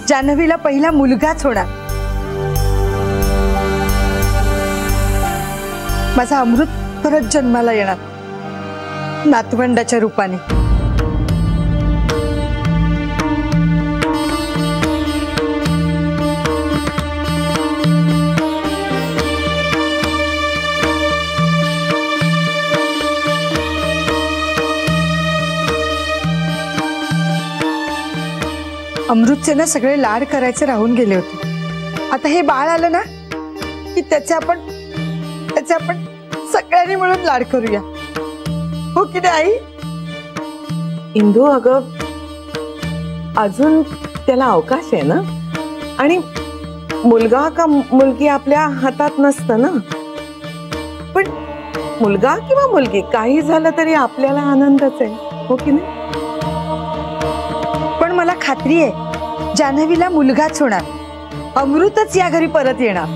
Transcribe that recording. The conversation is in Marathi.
जान्हवीला पहिला मुलगाच होणार। माझा अमृत परत जन्माला येणार नातवंडाच्या रूपाने। अमृतचे ना सगळे लाड करायचे राहून गेले होते। आता हे बाळ आलं ना की त्याचे आपण सगळ्यांनी मिळून लाड करूया, हो की नाही आई? इंदू, अगं अजून त्याला अवकाश आहे ना, आणि मुलगा का मुलगी आपल्या हातात नसतं ना। पण मुलगा किंवा मुलगी काही झालं तरी आपल्याला आनंदच आहे, हो की नाही? पण मला खात्री आहे जान्हवीला मुलगाच होणार, अमृतच या घरी परत येणार।